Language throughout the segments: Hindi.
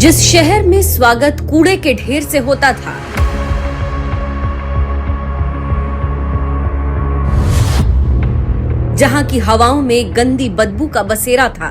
जिस शहर में स्वागत कूड़े के ढेर से होता था, जहां की हवाओं में गंदी बदबू का बसेरा था,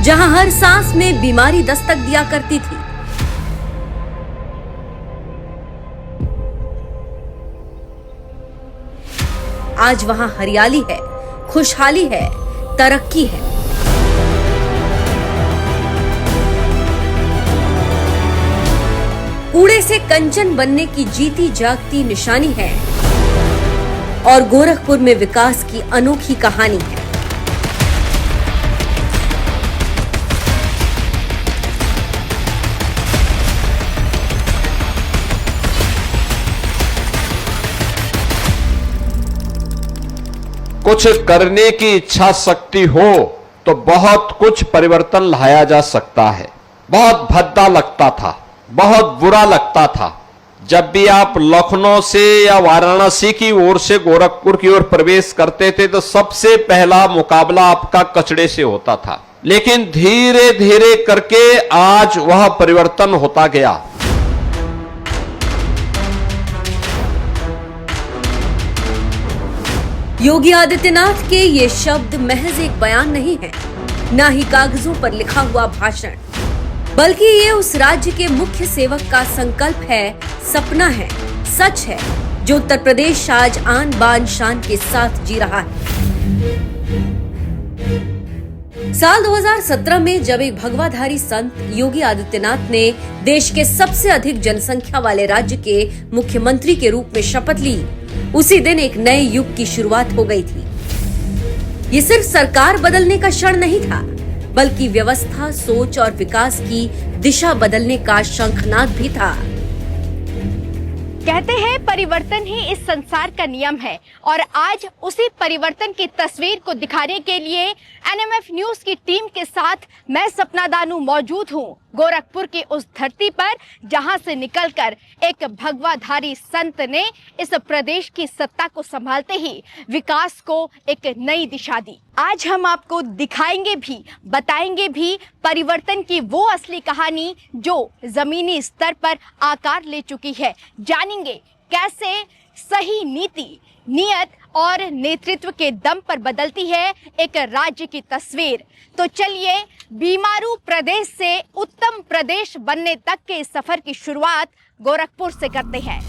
जहां हर सांस में बीमारी दस्तक दिया करती थी, आज वहां हरियाली है, खुशहाली है, तरक्की है। कूड़े से कंचन बनने की जीती जागती निशानी है और गोरखपुर में विकास की अनोखी कहानी है। कुछ करने की इच्छा शक्ति हो तो बहुत कुछ परिवर्तन लाया जा सकता है। बहुत भद्दा लगता था, बहुत बुरा लगता था जब भी आप लखनऊ से या वाराणसी की ओर से गोरखपुर की ओर प्रवेश करते थे तो सबसे पहला मुकाबला आपका कचड़े से होता था। लेकिन धीरे धीरे करके आज वह परिवर्तन होता गया। योगी आदित्यनाथ के ये शब्द महज एक बयान नहीं है, ना ही कागजों पर लिखा हुआ भाषण, बल्कि ये उस राज्य के मुख्य सेवक का संकल्प है, सपना है, सच है, जो उत्तर प्रदेश आज आन बान शान के साथ जी रहा है। साल 2017 में जब एक भगवाधारी संत योगी आदित्यनाथ ने देश के सबसे अधिक जनसंख्या वाले राज्य के मुख्यमंत्री के रूप में शपथ ली, उसी दिन एक नए युग की शुरुआत हो गई थी। ये सिर्फ सरकार बदलने का क्षण नहीं था, बल्कि व्यवस्था, सोच और विकास की दिशा बदलने का शंखनाद भी था। कहते हैं परिवर्तन ही इस संसार का नियम है और आज उसी परिवर्तन की तस्वीर को दिखाने के लिए एनएमएफ न्यूज की टीम के साथ मैं सपना दानू मौजूद हूं गोरखपुर की उस धरती पर जहां से निकलकर एक भगवाधारी संत ने इस प्रदेश की सत्ता को संभालते ही विकास को एक नई दिशा दी। आज हम आपको दिखाएंगे भी, बताएंगे भी परिवर्तन की वो असली कहानी जो जमीनी स्तर पर आकार ले चुकी है। जानेंगे कैसे सही नीति, नियत और नेतृत्व के दम पर बदलती है एक राज्य की तस्वीर। तो चलिए बीमारू प्रदेश से उत्तम प्रदेश बनने तक के इस सफर की शुरुआत गोरखपुर से करते हैं।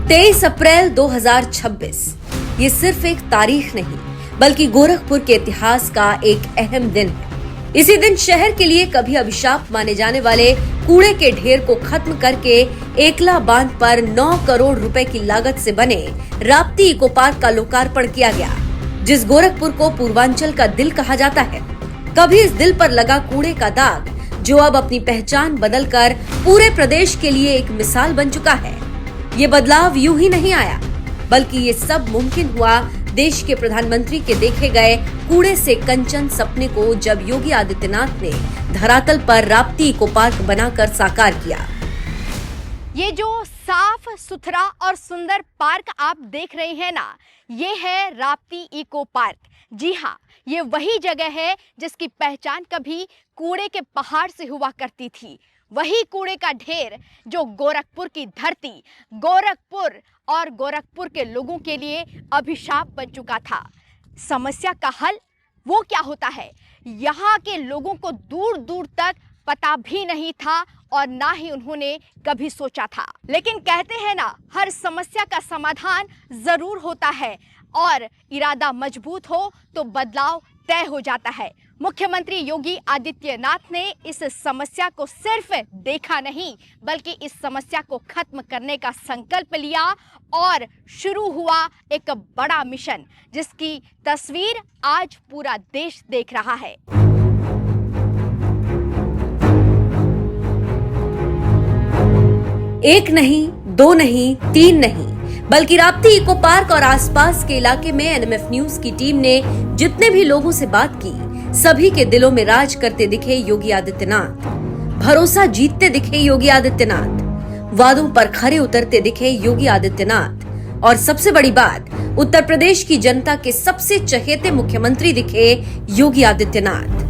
23 अप्रैल 2026 ये सिर्फ एक तारीख नहीं, बल्कि गोरखपुर के इतिहास का एक अहम दिन है। इसी दिन शहर के लिए कभी अभिशाप माने जाने वाले कूड़े के ढेर को खत्म करके एकला बांध पर 9 करोड़ रुपए की लागत से बने राप्ती इको पार्क का लोकार्पण किया गया, जिस गोरखपुर को पूर्वांचल का दिल कहा जाता है। कभी इस दिल पर लगा कूड़े का दाग, जो अब अपनी पहचान बदलकर पूरे प्रदेश के लिए एक मिसाल बन चुका है। ये बदलाव यूं ही नहीं आया, बल्कि ये सब मुमकिन हुआ देश के प्रधानमंत्री के देखे गए कूड़े से कंचन सपने को जब योगी आदित्यनाथ ने धरातल पर राप्ती इको पार्क बनाकर साकार किया। ये जो साफ सुथरा और सुंदर पार्क आप देख रहे हैं ना, ये है राप्ती इको पार्क। जी हाँ, ये वही जगह है जिसकी पहचान कभी कूड़े के पहाड़ से हुआ करती थी। वही कूड़े का ढेर जो गोरखपुर की धरती, गोरखपुर और गोरखपुर के लोगों के लिए अभिशाप बन चुका था। समस्या का हल वो क्या होता है, यहाँ के लोगों को दूर दूर तक पता भी नहीं था और ना ही उन्होंने कभी सोचा था। लेकिन कहते हैं ना, हर समस्या का समाधान जरूर होता है और इरादा मजबूत हो तो बदलाव तय हो जाता है। मुख्यमंत्री योगी आदित्यनाथ ने इस समस्या को सिर्फ देखा नहीं, बल्कि इस समस्या को खत्म करने का संकल्प लिया और शुरू हुआ एक बड़ा मिशन, जिसकी तस्वीर आज पूरा देश देख रहा है। एक नहीं, दो नहीं, 3 नहीं, बल्कि राप्ती इको पार्क और आसपास के इलाके में एनएमएफ न्यूज की टीम ने जितने भी लोगों से बात की, सभी के दिलों में राज करते दिखे योगी आदित्यनाथ, भरोसा जीतते दिखे योगी आदित्यनाथ। वादों पर खरे उतरते दिखे योगी आदित्यनाथ और सबसे बड़ी बात, उत्तर प्रदेश की जनता के सबसे चहेते मुख्यमंत्री दिखे योगी आदित्यनाथ।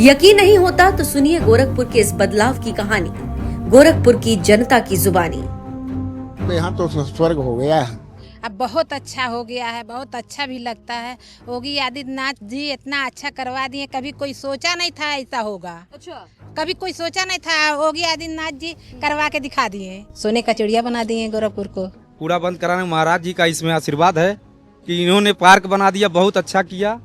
यकीन नहीं होता तो सुनिए गोरखपुर के इस बदलाव की कहानी, गोरखपुर की जनता की जुबानी। तो यहाँ तो स्वर्ग हो गया है। अब बहुत अच्छा हो गया है, बहुत अच्छा भी लगता है। योगी आदित्यनाथ जी इतना अच्छा करवा दिए, कभी कोई सोचा नहीं था ऐसा होगा। अच्छा, कभी कोई सोचा नहीं था, योगी आदित्यनाथ जी करवा के दिखा दिए। सोने का चिड़िया बना दिए गोरखपुर को। कूड़ा बंद कराने महाराज जी का इसमें आशीर्वाद है कि इन्होंने पार्क बना दिया, बहुत अच्छा किया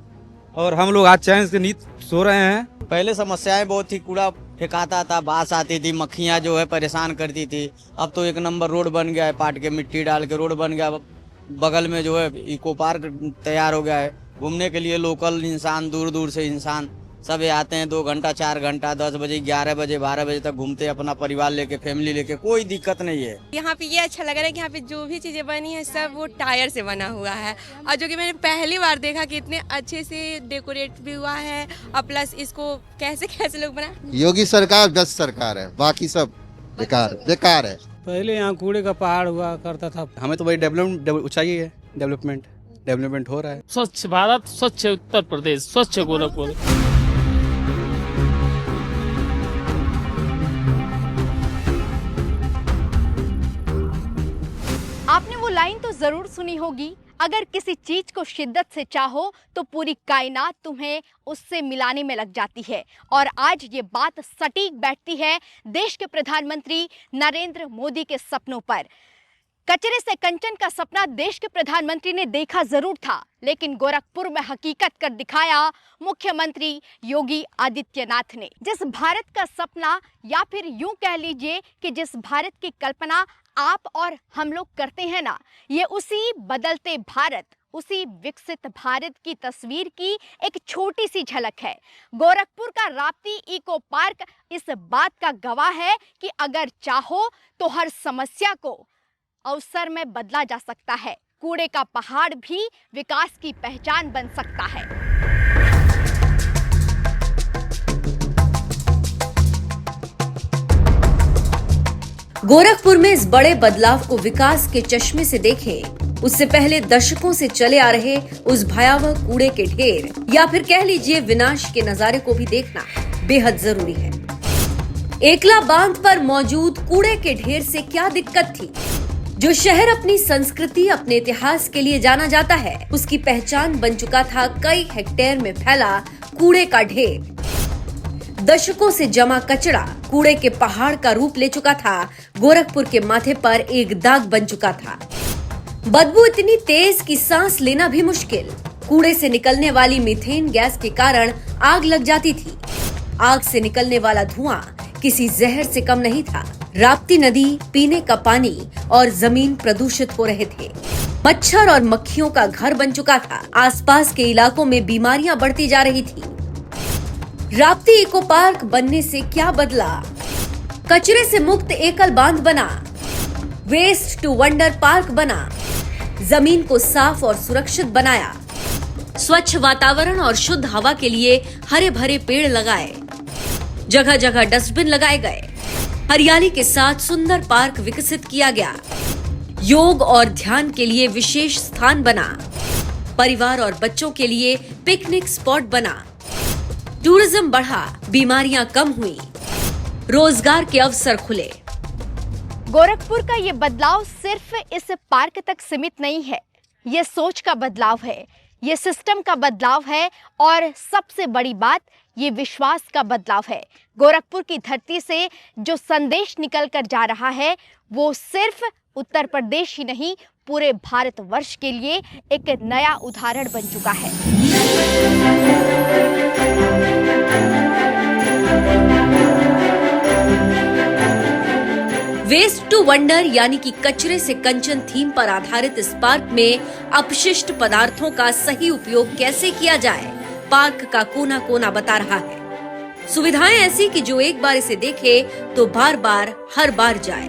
और हम लोग आज चैन से नींद सो रहे हैं। पहले समस्याएं बहुत थी, कूड़ा फेंकाता था, बास आती थी, मक्खियां जो है परेशान करती थी। अब तो एक नंबर रोड बन गया है, पाट के मिट्टी डाल के रोड बन गया। बगल में जो है इको पार्क तैयार हो गया है, घूमने के लिए लोकल इंसान, दूर दूर से इंसान सब आते हैं। 2 घंटा 4 घंटा 10 बजे 11 बजे 12 बजे तक घूमते हैं अपना परिवार लेके, फैमिली लेके, कोई दिक्कत नहीं है। यहाँ पे ये अच्छा लग रहा है कि यहाँ पे जो भी चीजें बनी है सब वो टायर से बना हुआ है, और जो कि मैंने पहली बार देखा कि इतने अच्छे से डेकोरेट भी हुआ है, और प्लस इसको कैसे कैसे लोग बना। योगी सरकार बेस्ट सरकार है, बाकी सब बेकार है। पहले यहाँ कूड़े का पहाड़ हुआ करता था। हमें तो भाई डेवलपमेंट चाहिए है, डेवलपमेंट हो रहा है। स्वच्छ भारत, स्वच्छ उत्तर प्रदेश, स्वच्छ गोरखपुर। आपने वो लाइन तो जरूर सुनी होगी, अगर किसी चीज को शिद्दत से चाहो तो पूरी कायनात तुम्हें उससे मिलाने में लग जाती है। और आज ये बात सटीक बैठती है देश के प्रधानमंत्री नरेंद्र मोदी के सपनों पर। कचरे से कंचन का सपना देश के प्रधानमंत्री ने देखा जरूर था, लेकिन गोरखपुर में हकीकत कर दिखाया मुख्यमंत्री योगी आदित्यनाथ ने। जिस भारत का सपना, या फिर यूं कह लीजिए कि जिस भारत की कल्पना आप और हम लोग करते हैं ना, ये उसी बदलते भारत, उसी विकसित भारत की तस्वीर की एक छोटी सी झलक है। गोरखपुर का राप्ती इको पार्क इस बात का गवाह है कि अगर चाहो तो हर समस्या को अवसर में बदला जा सकता है। कूड़े का पहाड़ भी विकास की पहचान बन सकता है। गोरखपुर में इस बड़े बदलाव को विकास के चश्मे से देखें, उससे पहले दशकों से चले आ रहे उस भयावह कूड़े के ढेर या फिर कह लीजिए विनाश के नजारे को भी देखना बेहद जरूरी है। एकला बांध पर मौजूद कूड़े के ढेर से क्या दिक्कत थी? जो शहर अपनी संस्कृति, अपने इतिहास के लिए जाना जाता है, उसकी पहचान बन चुका था कई हेक्टेयर में फैला कूड़े का ढेर। दशकों से जमा कचरा कूड़े के पहाड़ का रूप ले चुका था, गोरखपुर के माथे पर एक दाग बन चुका था। बदबू इतनी तेज कि सांस लेना भी मुश्किल। कूड़े से निकलने वाली मीथेन गैस के कारण आग लग जाती थी। आग से निकलने वाला धुआं किसी जहर से कम नहीं था। राप्ती नदी, पीने का पानी और जमीन प्रदूषित हो रहे थे। मच्छर और मक्खियों का घर बन चुका था। आसपास के इलाकों में बीमारियां बढ़ती जा रही थी। राप्ती इको पार्क बनने से क्या बदला? कचरे से मुक्त एकल बांध बना, वेस्ट टू वंडर पार्क बना, जमीन को साफ और सुरक्षित बनाया, स्वच्छ वातावरण और शुद्ध हवा के लिए हरे भरे पेड़ लगाए, जगह जगह डस्टबिन लगाए गए, हरियाली के साथ सुंदर पार्क विकसित किया गया, योग और ध्यान के लिए विशेष स्थान बना, परिवार और बच्चों के लिए पिकनिक स्पॉट बना, टूरिज्म बढ़ा, बीमारियां कम हुई, रोजगार के अवसर खुले। गोरखपुर का ये बदलाव सिर्फ इस पार्क तक सीमित नहीं है, ये सोच का बदलाव है, ये सिस्टम का बदलाव है और सबसे बड़ी बात ये विश्वास का बदलाव है। गोरखपुर की धरती से जो संदेश निकल कर जा रहा है वो सिर्फ उत्तर प्रदेश ही नहीं, पूरे भारतवर्ष के लिए एक नया उदाहरण बन चुका है। वेस्ट टू वंडर यानी कि कचरे से कंचन थीम पर आधारित इस पार्क में अपशिष्ट पदार्थों का सही उपयोग कैसे किया जाए, पार्क का कोना कोना बता रहा है। सुविधाएं ऐसी कि जो एक बार इसे देखे तो बार बार हर बार जाए।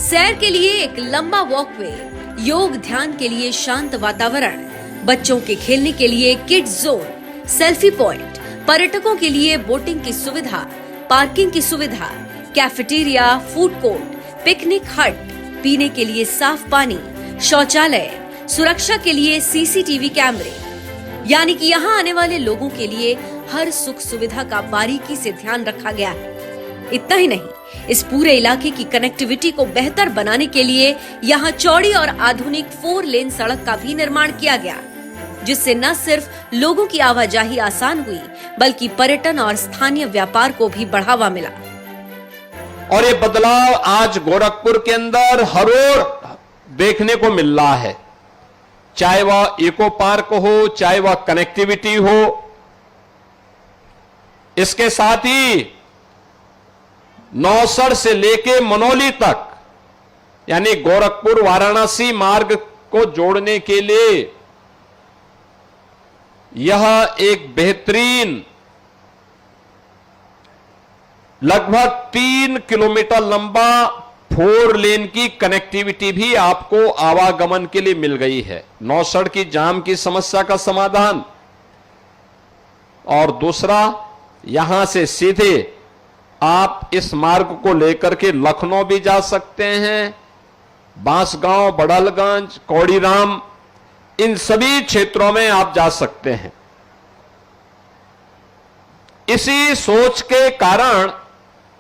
सैर के लिए एक लंबा वॉकवे, योग ध्यान के लिए शांत वातावरण, बच्चों के खेलने के लिए किड्स जोन, सेल्फी पॉइंट, पर्यटकों के लिए बोटिंग की सुविधा, पार्किंग की सुविधा, कैफेटेरिया, फूड कोर्ट, पिकनिक हट, पीने के लिए साफ पानी, शौचालय, सुरक्षा के लिए सीसीटीवी कैमरे, यानी कि यहाँ आने वाले लोगों के लिए हर सुख सुविधा का बारीकी से ध्यान रखा गया है। इतना ही नहीं, इस पूरे इलाके की कनेक्टिविटी को बेहतर बनाने के लिए यहाँ चौड़ी और आधुनिक 4 लेन सड़क का भी निर्माण किया गया, जिससे न सिर्फ लोगों की आवाजाही आसान हुई, बल्कि पर्यटन और स्थानीय व्यापार को भी बढ़ावा मिला। और ये बदलाव आज गोरखपुर के अंदर हर ओर देखने को मिल रहा है, चाहे वह इको पार्क हो, चाहे वह कनेक्टिविटी हो। इसके साथ ही नौसड़ से लेके मनौली तक, यानी गोरखपुर वाराणसी मार्ग को जोड़ने के लिए यह एक बेहतरीन लगभग 3 किलोमीटर लंबा 4 लेन की कनेक्टिविटी भी आपको आवागमन के लिए मिल गई है। नौसड़ की जाम की समस्या का समाधान, और दूसरा, यहां से सीधे आप इस मार्ग को लेकर के लखनऊ भी जा सकते हैं, बांसगांव, बड़लगंज, कौड़ीराम, इन सभी क्षेत्रों में आप जा सकते हैं। इसी सोच के कारण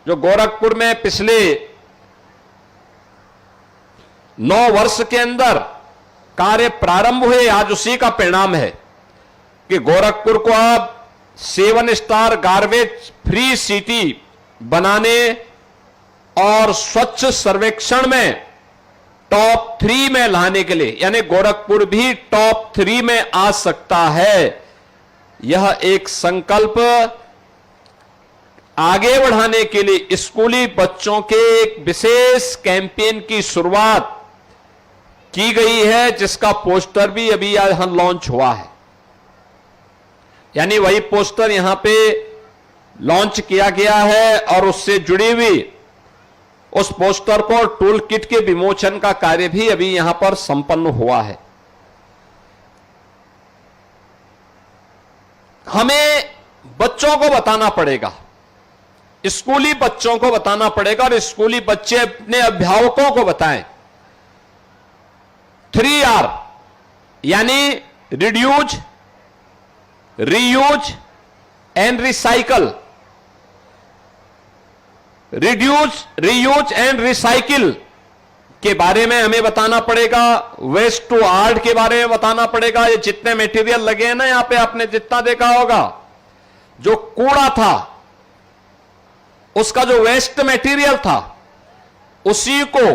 जो गोरखपुर में पिछले 9 वर्ष के अंदर कार्य प्रारंभ हुए, आज उसी का परिणाम है कि गोरखपुर को अब 7 स्टार गार्बेज फ्री सिटी बनाने और स्वच्छ सर्वेक्षण में टॉप 3 में लाने के लिए, यानी गोरखपुर भी टॉप 3 में आ सकता है। यह एक संकल्प आगे बढ़ाने के लिए स्कूली बच्चों के एक विशेष कैंपेन की शुरुआत की गई है, जिसका पोस्टर भी अभी यहां लॉन्च हुआ है। यानी वही पोस्टर यहां पे लॉन्च किया गया है और उससे जुड़ी हुई उस पोस्टर पर टूल किट के विमोचन का कार्य भी अभी यहां पर संपन्न हुआ है। हमें बच्चों को बताना पड़ेगा, स्कूली बच्चों को बताना पड़ेगा, और स्कूली बच्चे अपने अभिभावकों को बताएं। 3R यानी reduce, reuse and recycle. Reduce, reuse and recycle के बारे में हमें बताना पड़ेगा। वेस्ट टू आर्ट के बारे में बताना पड़ेगा। ये जितने मटेरियल लगे हैं ना यहां पे, आपने जितना देखा होगा, जो कूड़ा था, उसका जो वेस्ट मटेरियल था, उसी को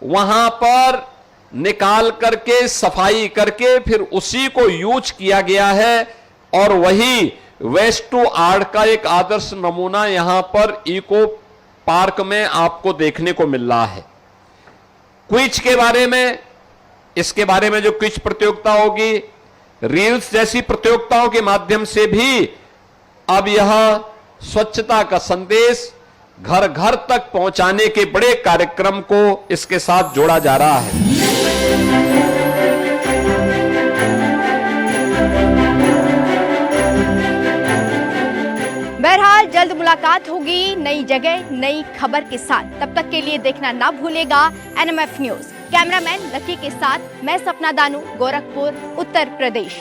वहां पर निकाल करके सफाई करके फिर उसी को यूज किया गया है, और वही वेस्ट टू आर्ट का एक आदर्श नमूना यहां पर इको पार्क में आपको देखने को मिल रहा है। क्विज के बारे में, इसके बारे में जो क्विज प्रतियोगिता होगी, रील्स जैसी प्रतियोगिताओं के माध्यम से भी अब यह स्वच्छता का संदेश घर घर तक पहुंचाने के बड़े कार्यक्रम को इसके साथ जोड़ा जा रहा है। बहरहाल जल्द मुलाकात होगी नई जगह नई खबर के साथ। तब तक के लिए देखना ना भूलेगा NMF न्यूज। कैमरामैन लकी के साथ मैं सपना दानू, गोरखपुर, उत्तर प्रदेश।